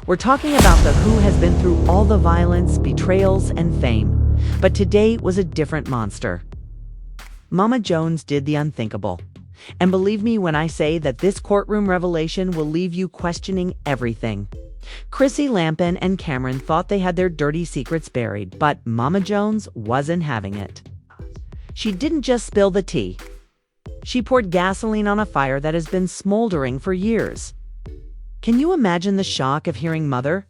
We're talking about the who has been through all the violence, betrayals, and fame. But today was a different monster. Mama Jones did the unthinkable. And believe me when I say that this courtroom revelation will leave you questioning everything. Chrissy Lampin and Cameron thought they had their dirty secrets buried, but Mama Jones wasn't having it. She didn't just spill the tea. She poured gasoline on a fire that has been smoldering for years. Can you imagine the shock of hearing Mother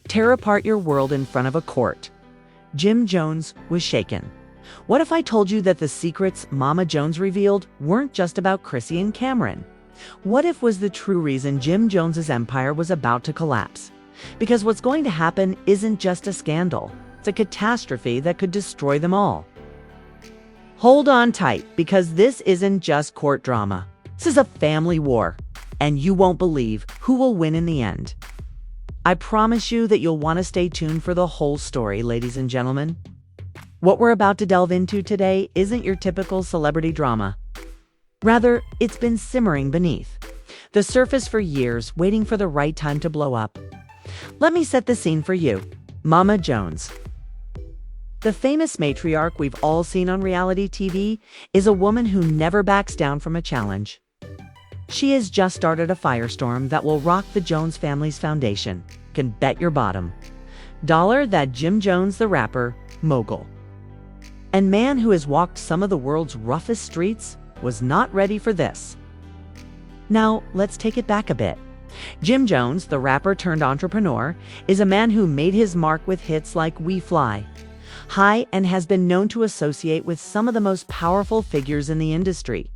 tear apart your world in front of a court? Jim Jones was shaken. What if I told you that the secrets Mama Jones revealed weren't just about Chrissy and Cameron? What if was the true reason Jim Jones's empire was about to collapse? Because what's going to happen isn't just a scandal. It's a catastrophe that could destroy them all. Hold on tight, because this isn't just court drama. This is a family war. And you won't believe who will win in the end. I promise you that you'll want to stay tuned for the whole story, ladies and gentlemen. What we're about to delve into today isn't your typical celebrity drama. Rather, it's been simmering beneath the surface for years, waiting for the right time to blow up. Let me set the scene for you. Mama Jones. The famous matriarch we've all seen on reality TV is a woman who never backs down from a challenge. She has just started a firestorm that will rock the Jones family's foundation. Can bet your bottom dollar that Jim Jones, the rapper, mogul, and man who has walked some of the world's roughest streets, was not ready for this. Now, let's take it back a bit. Jim Jones, the rapper turned entrepreneur, is a man who made his mark with hits like We Fly High and has been known to associate with some of the most powerful figures in the industry.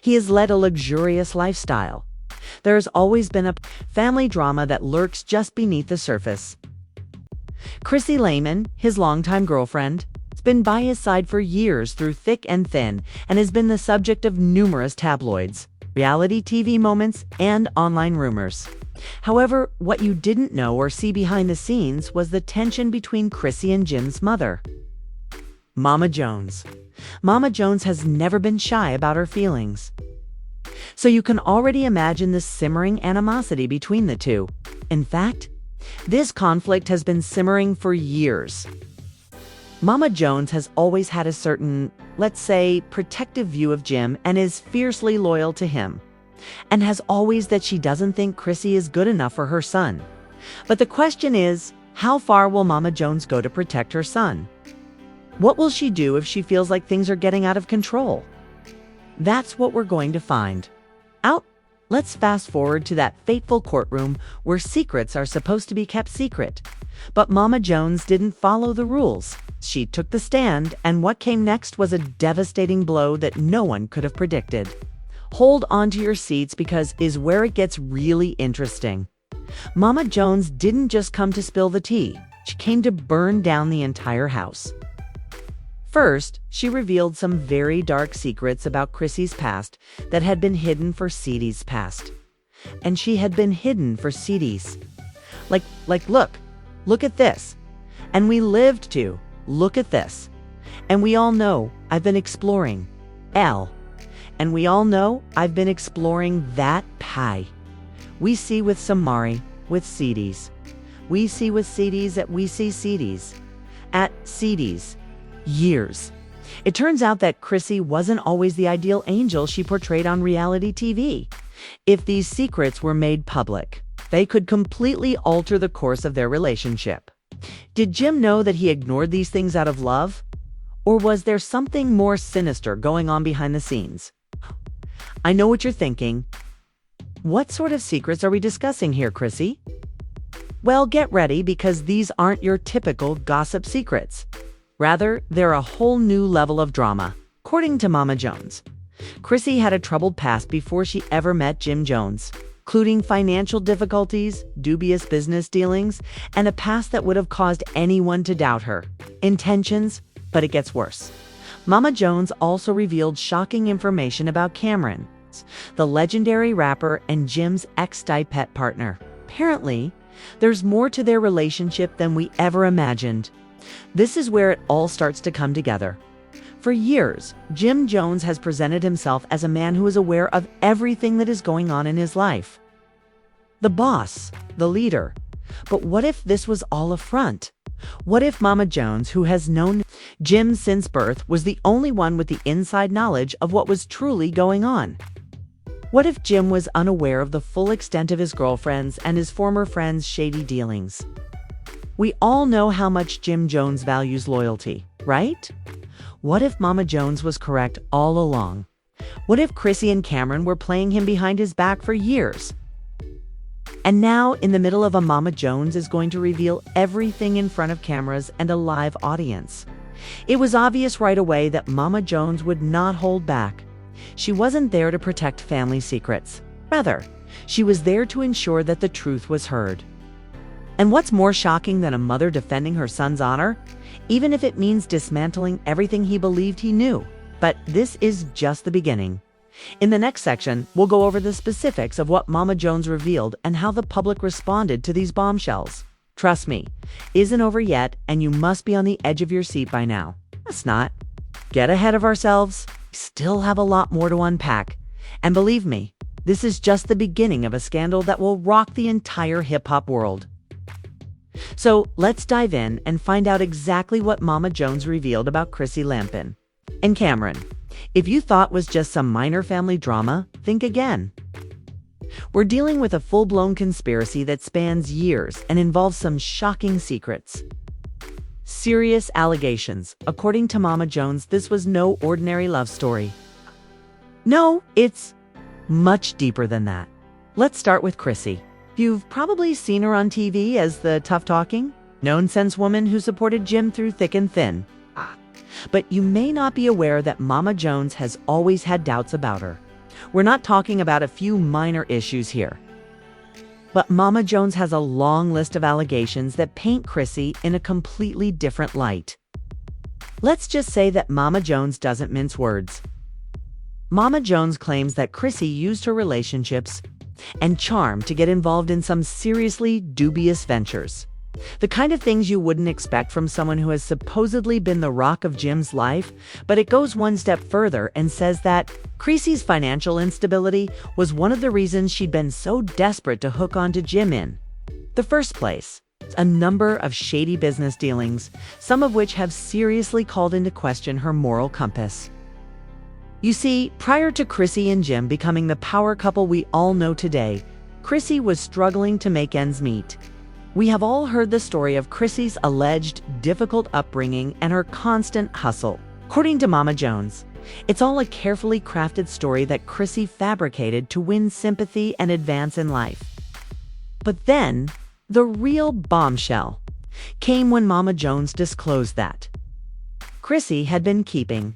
He has led a luxurious lifestyle. There has always been a family drama that lurks just beneath the surface. Chrissy Lampin, his longtime girlfriend, has been by his side for years through thick and thin and has been the subject of numerous tabloids, reality TV moments, and online rumors. However, what you didn't know or see behind the scenes was the tension between Chrissy and Jim's mother, Mama Jones. Mama Jones has never been shy about her feelings. So you can already imagine the simmering animosity between the two. In fact, this conflict has been simmering for years. Mama Jones has always had a certain, let's say, protective view of Jim and is fiercely loyal to him, and has always that she doesn't think Chrissy is good enough for her son. But the question is, how far will Mama Jones go to protect her son? What will she do if she feels like things are getting out of control? That's what we're going to find out. Let's fast forward to that fateful courtroom where secrets are supposed to be kept secret. But Mama Jones didn't follow the rules. She took the stand, and what came next was a devastating blow that no one could have predicted. Hold on to your seats, because is where it gets really interesting. Mama Jones didn't just come to spill the tea. She came to burn down the entire house. First, she revealed some very dark secrets about Chrissy's past that had been hidden for Shady's past. And she had been hidden for Shady's. Look at this. And we lived to look at this. And we all know I've been exploring L. And we all know I've been exploring that pie. We see with Samari, with Shady's. We see with Shady's at we see Shady's. At Shady's. Years. It turns out that Chrissy wasn't always the ideal angel she portrayed on reality TV. If these secrets were made public, they could completely alter the course of their relationship. Did Jim know that he ignored these things out of love? Or was there something more sinister going on behind the scenes? I know what you're thinking. What sort of secrets are we discussing here, Chrissy? Well, get ready, because these aren't your typical gossip secrets. Rather, they're a whole new level of drama, according to Mama Jones. Chrissy had a troubled past before she ever met Jim Jones, including financial difficulties, dubious business dealings, and a past that would have caused anyone to doubt her intentions. But it gets worse. Mama Jones also revealed shocking information about Cameron, the legendary rapper and Jim's ex-pet partner. Apparently, there's more to their relationship than we ever imagined. This is where it all starts to come together. For years, Jim Jones has presented himself as a man who is aware of everything that is going on in his life. The boss, the leader, But what if this was all a front? What if Mama Jones, who has known Jim since birth, was the only one with the inside knowledge of what was truly going on? What if Jim was unaware of the full extent of his girlfriend's and his former friend's shady dealings? We all know how much Jim Jones values loyalty, right? What if Mama Jones was correct all along? What if Chrissy and Cameron were playing him behind his back for years? And now, in the middle of a Mama Jones is going to reveal everything in front of cameras and a live audience. It was obvious right away that Mama Jones would not hold back. She wasn't there to protect family secrets. Rather, she was there to ensure that the truth was heard. And what's more shocking than a mother defending her son's honor? Even if it means dismantling everything he believed he knew. But this is just the beginning. In the next section, we'll go over the specifics of what Mama Jones revealed and how the public responded to these bombshells. Trust me, isn't over yet, and you must be on the edge of your seat by now. Let's not get ahead of ourselves. We still have a lot more to unpack. And believe me, this is just the beginning of a scandal that will rock the entire hip-hop world. So let's dive in and find out exactly what Mama Jones revealed about Chrissy Lampin and Cameron. If you thought was just some minor family drama, think again. We're dealing with a full-blown conspiracy that spans years and involves some shocking secrets. Serious allegations. According to Mama Jones, this was no ordinary love story. No, it's much deeper than that. Let's start with Chrissy. You've probably seen her on TV as the tough-talking, no-nonsense woman who supported Jim through thick and thin. But you may not be aware that Mama Jones has always had doubts about her. We're not talking about a few minor issues here. But Mama Jones has a long list of allegations that paint Chrissy in a completely different light. Let's just say that Mama Jones doesn't mince words. Mama Jones claims that Chrissy used her relationships and charm to get involved in some seriously dubious ventures. The kind of things you wouldn't expect from someone who has supposedly been the rock of Jim's life, but it goes one step further and says that Chrissy's financial instability was one of the reasons she'd been so desperate to hook onto Jim in the first place. A number of shady business dealings, some of which have seriously called into question her moral compass. You see, prior to Chrissy and Jim becoming the power couple we all know today, Chrissy was struggling to make ends meet. We have all heard the story of Chrissy's alleged difficult upbringing and her constant hustle. According to Mama Jones, it's all a carefully crafted story that Chrissy fabricated to win sympathy and advance in life. But then, the real bombshell came when Mama Jones disclosed that Chrissy had been keeping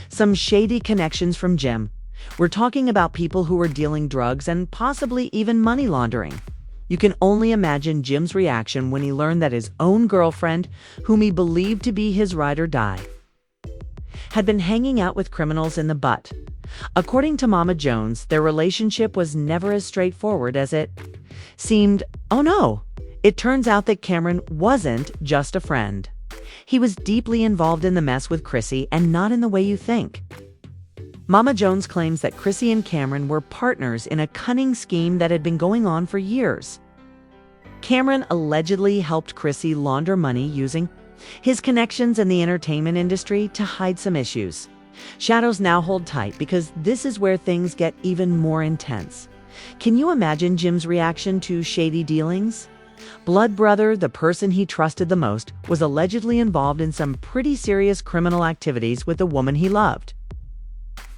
some shady connections from Jim. We're talking about people who were dealing drugs and possibly even money laundering. You can only imagine Jim's reaction when he learned that his own girlfriend, whom he believed to be his ride or die, had been hanging out with criminals in the butt. According to Mama Jones, their relationship was never as straightforward as it seemed. Oh no, it turns out that Cameron wasn't just a friend. He was deeply involved in the mess with Chrissy, and not in the way you think. Mama Jones claims that Chrissy and Cameron were partners in a cunning scheme that had been going on for years. Cameron allegedly helped Chrissy launder money using his connections in the entertainment industry to hide some issues. Shadows now hold tight because this is where things get even more intense. Can you imagine Jim's reaction to shady dealings? Blood brother, the person he trusted the most, was allegedly involved in some pretty serious criminal activities with the woman he loved.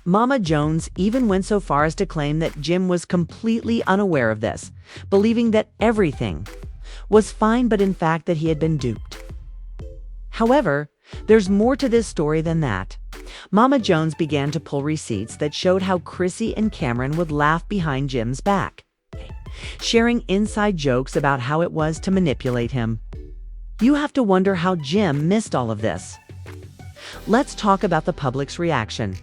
Mama Jones even went so far as to claim that Jim was completely unaware of this, believing that everything was fine, but in fact that he had been duped. However, there's more to this story than that. Mama Jones began to pull receipts that showed how Chrissy and Cameron would laugh behind Jim's back, sharing inside jokes about how it was to manipulate him. You have to wonder how Jim missed all of this. Let's talk about the public's reaction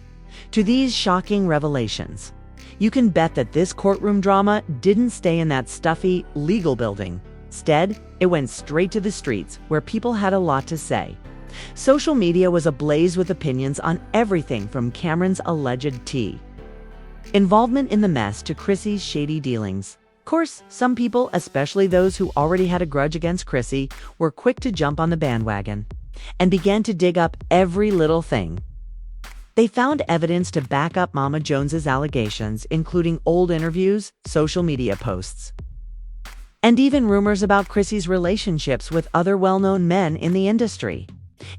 to these shocking revelations. You can bet that this courtroom drama didn't stay in that stuffy legal building. Instead, it went straight to the streets, where people had a lot to say. Social media was ablaze with opinions on everything from Cameron's alleged involvement in the mess to Chrissy's shady dealings. course, some people, especially those who already had a grudge against Chrissy, were quick to jump on the bandwagon and began to dig up every little thing. They found evidence to back up Mama Jones's allegations, including old interviews, social media posts, and even rumors about Chrissy's relationships with other well-known men in the industry.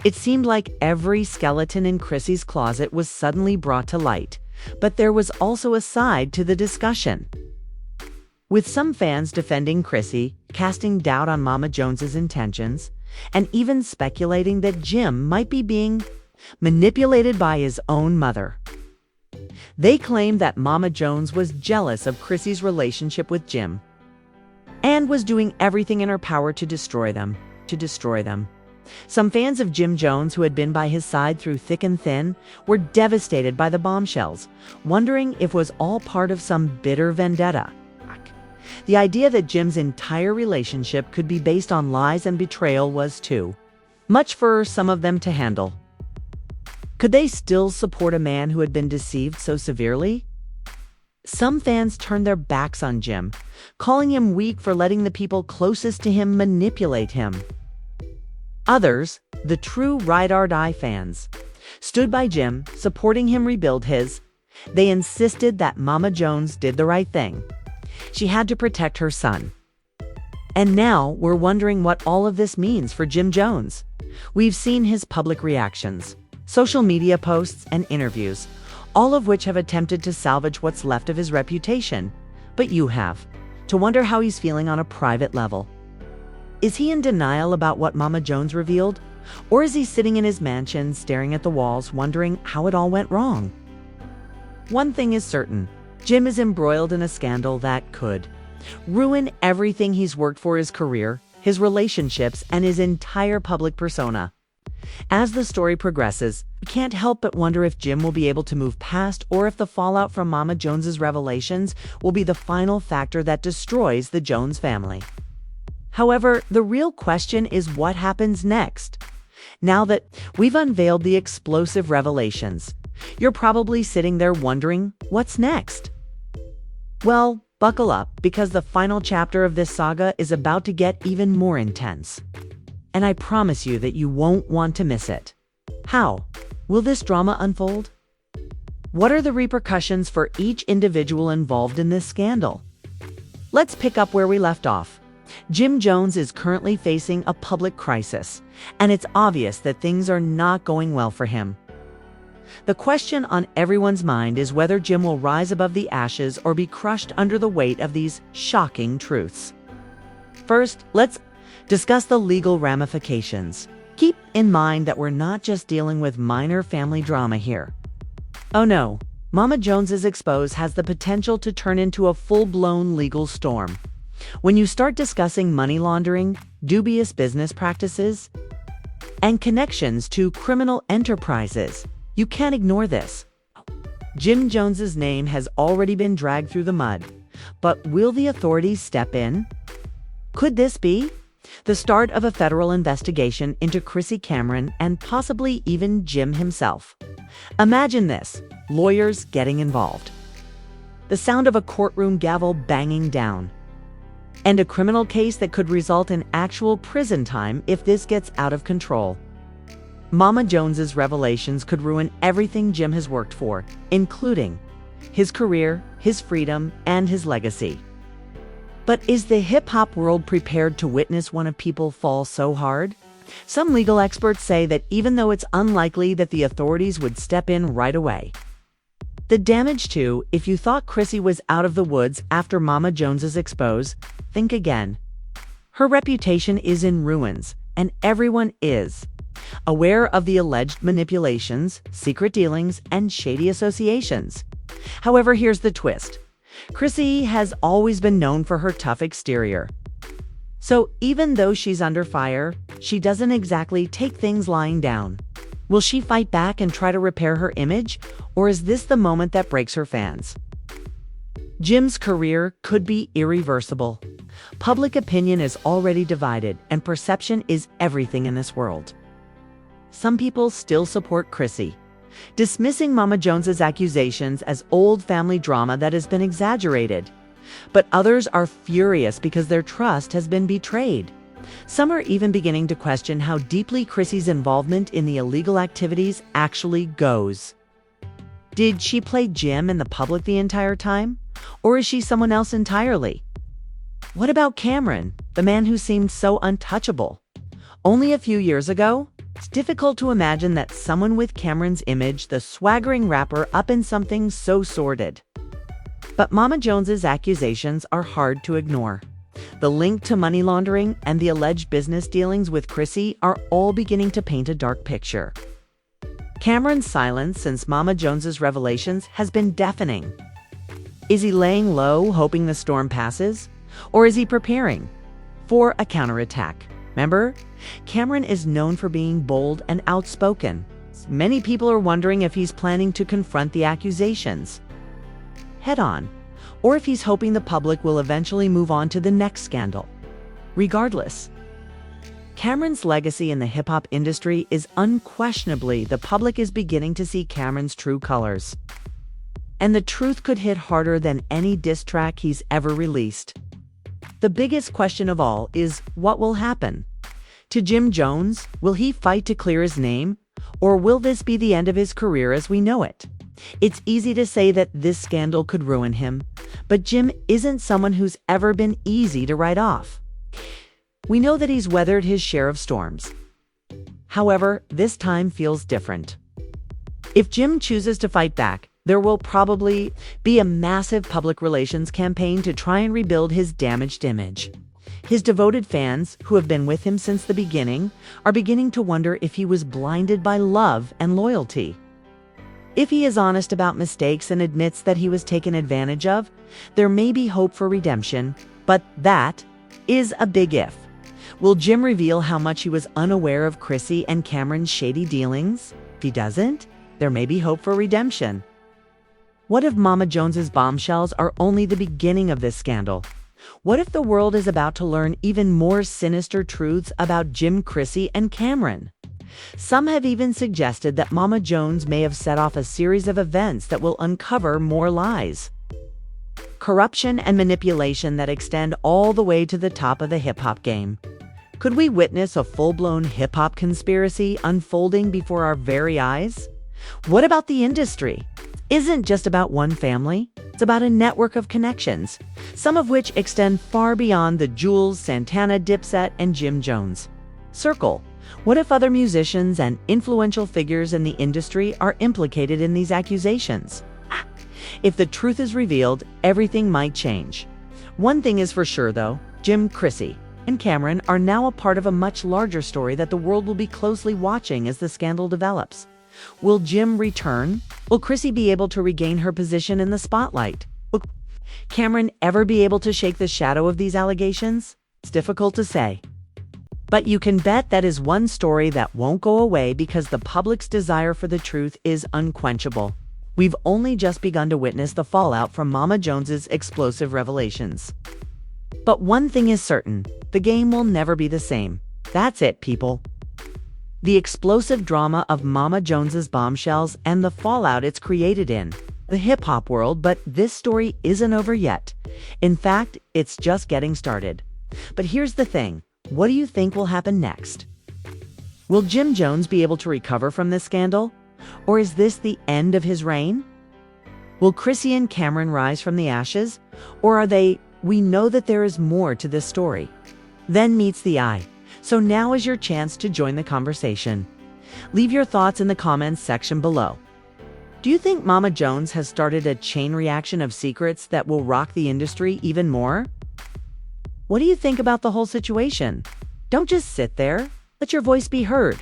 It seemed like every skeleton in Chrissy's closet was suddenly brought to light, but there was also a side to the discussion, with some fans defending Chrissy, casting doubt on Mama Jones's intentions, and even speculating that Jim might be being manipulated by his own mother. They claimed that Mama Jones was jealous of Chrissy's relationship with Jim and was doing everything in her power to destroy them. Some fans of Jim Jones, who had been by his side through thick and thin, were devastated by the bombshells, wondering if it was all part of some bitter vendetta. The idea that Jim's entire relationship could be based on lies and betrayal was too much for some of them to handle. Could they still support a man who had been deceived so severely? Some fans turned their backs on Jim, calling him weak for letting the people closest to him manipulate him. Others, the true ride-or-die fans, stood by Jim, supporting him rebuild his. They insisted that Mama Jones did the right thing. She had to protect her son. And now we're wondering what all of this means for Jim Jones. We've seen his public reactions, social media posts, and interviews, all of which have attempted to salvage what's left of his reputation. But you have to wonder how he's feeling on a private level. Is he in denial about what Mama Jones revealed? Or is he sitting in his mansion, staring at the walls, wondering how it all went wrong? One thing is certain. Jim is embroiled in a scandal that could ruin everything he's worked for: his career, his relationships, and his entire public persona. As the story progresses, we can't help but wonder if Jim will be able to move past, or if the fallout from Mama Jones's revelations will be the final factor that destroys the Jones family. However, the real question is what happens next. Now that we've unveiled the explosive revelations, you're probably sitting there wondering, what's next? Well, buckle up, because the final chapter of this saga is about to get even more intense. And I promise you that you won't want to miss it. How will this drama unfold? What are the repercussions for each individual involved in this scandal? Let's pick up where we left off. Jim Jones is currently facing a public crisis, and it's obvious that things are not going well for him. The question on everyone's mind is whether Jim will rise above the ashes or be crushed under the weight of these shocking truths. First, let's discuss the legal ramifications. Keep in mind that we're not just dealing with minor family drama here. Oh no, Mama Jones's expose has the potential to turn into a full-blown legal storm. When you start discussing money laundering, dubious business practices, and connections to criminal enterprises, you can't ignore this. Jim Jones's name has already been dragged through the mud, but will the authorities step in? Could this be the start of a federal investigation into Chrissy Cameron and possibly even Jim himself? Imagine this: lawyers getting involved, the sound of a courtroom gavel banging down, and a criminal case that could result in actual prison time if this gets out of control. Mama Jones's revelations could ruin everything Jim has worked for, including his career, his freedom, and his legacy. But is the hip-hop world prepared to witness one of people fall so hard? Some legal experts say that even though it's unlikely that the authorities would step in right away, the damage too, if you thought Chrissy was out of the woods after Mama Jones's expose, think again. Her reputation is in ruins, and everyone is aware of the alleged manipulations, secret dealings, and shady associations. However, here's the twist. Chrissy has always been known for her tough exterior. So even though she's under fire, she doesn't exactly take things lying down. Will she fight back and try to repair her image, or is this the moment that breaks her fans? Jim's career could be irreversible. Public opinion is already divided, and perception is everything in this world. Some people still support Chrissy, dismissing Mama Jones's accusations as old family drama that has been exaggerated. But others are furious because their trust has been betrayed. Some are even beginning to question how deeply Chrissy's involvement in the illegal activities actually goes. Did she play Jim in the public the entire time? Or is she someone else entirely? What about Cameron, the man who seemed so untouchable? Only a few years ago, it's difficult to imagine that someone with Cameron's image, the swaggering rapper, up in something so sordid. But Mama Jones's accusations are hard to ignore. The link to money laundering and the alleged business dealings with Chrissy are all beginning to paint a dark picture. Cameron's silence since Mama Jones's revelations has been deafening. Is he laying low, hoping the storm passes? Or is he preparing for a counterattack? Remember, Cameron is known for being bold and outspoken. Many people are wondering if he's planning to confront the accusations head-on, or if he's hoping the public will eventually move on to the next scandal. Regardless, Cameron's legacy in the hip-hop industry is unquestionably the public is beginning to see Cameron's true colors. And the truth could hit harder than any diss track he's ever released. The biggest question of all is what will happen? To Jim Jones, will he fight to clear his name? Or will this be the end of his career as we know it? It's easy to say that this scandal could ruin him, but Jim isn't someone who's ever been easy to write off. We know that he's weathered his share of storms. However, this time feels different. If Jim chooses to fight back, there will probably be a massive public relations campaign to try and rebuild his damaged image. His devoted fans, who have been with him since the beginning, are beginning to wonder if he was blinded by love and loyalty. If he is honest about mistakes and admits that he was taken advantage of, there may be hope for redemption, but that is a big if. Will Jim reveal how much he was unaware of Chrissy and Cameron's shady dealings? If he doesn't, there may be hope for redemption. What if Mama Jones's bombshells are only the beginning of this scandal? What if the world is about to learn even more sinister truths about Jim, Chrissy, and Cameron? Some have even suggested that Mama Jones may have set off a series of events that will uncover more lies. Corruption and manipulation that extend all the way to the top of the hip-hop game. Could we witness a full-blown hip-hop conspiracy unfolding before our very eyes? What about the industry? Isn't just about one family. It's about a network of connections, some of which extend far beyond the Jules, Santana, Dipset, and Jim Jones circle. What if other musicians and influential figures in the industry are implicated in these accusations? If the truth is revealed, everything might change. One thing is for sure, though. Jim, Chrissy, and Cameron are now a part of a much larger story that the world will be closely watching as the scandal develops. Will Jim return? Will Chrissy be able to regain her position in the spotlight? Will Cameron ever be able to shake the shadow of these allegations? It's difficult to say. But you can bet that is one story that won't go away because the public's desire for the truth is unquenchable. We've only just begun to witness the fallout from Mama Jones's explosive revelations. But one thing is certain, the game will never be the same. That's it, people. The explosive drama of Mama Jones's bombshells and the fallout it's created in the hip-hop world, but this story isn't over yet. In fact, it's just getting started. But here's the thing. What do you think will happen next? Will Jim Jones be able to recover from this scandal? Or is this the end of his reign? Will Chrissy and Cameron rise from the ashes? Or are they, we know that there is more to this story. Then meets the eye. So now is your chance to join the conversation. Leave your thoughts in the comments section below. Do you think Mama Jones has started a chain reaction of secrets that will rock the industry even more? What do you think about the whole situation? Don't just sit there. Let your voice be heard.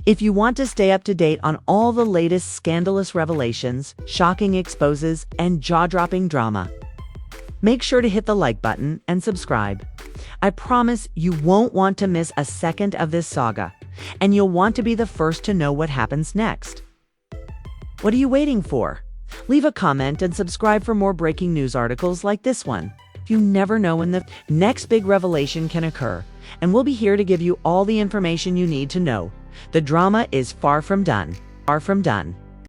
If you want to stay up to date on all the latest scandalous revelations, shocking exposes, and jaw-dropping drama, make sure to hit the like button and subscribe. I promise you won't want to miss a second of this saga, and you'll want to be the first to know what happens next. What are you waiting for? Leave a comment and subscribe for more breaking news articles like this one. You never know when the next big revelation can occur, and we'll be here to give you all the information you need to know. The drama is far from done. Far from done.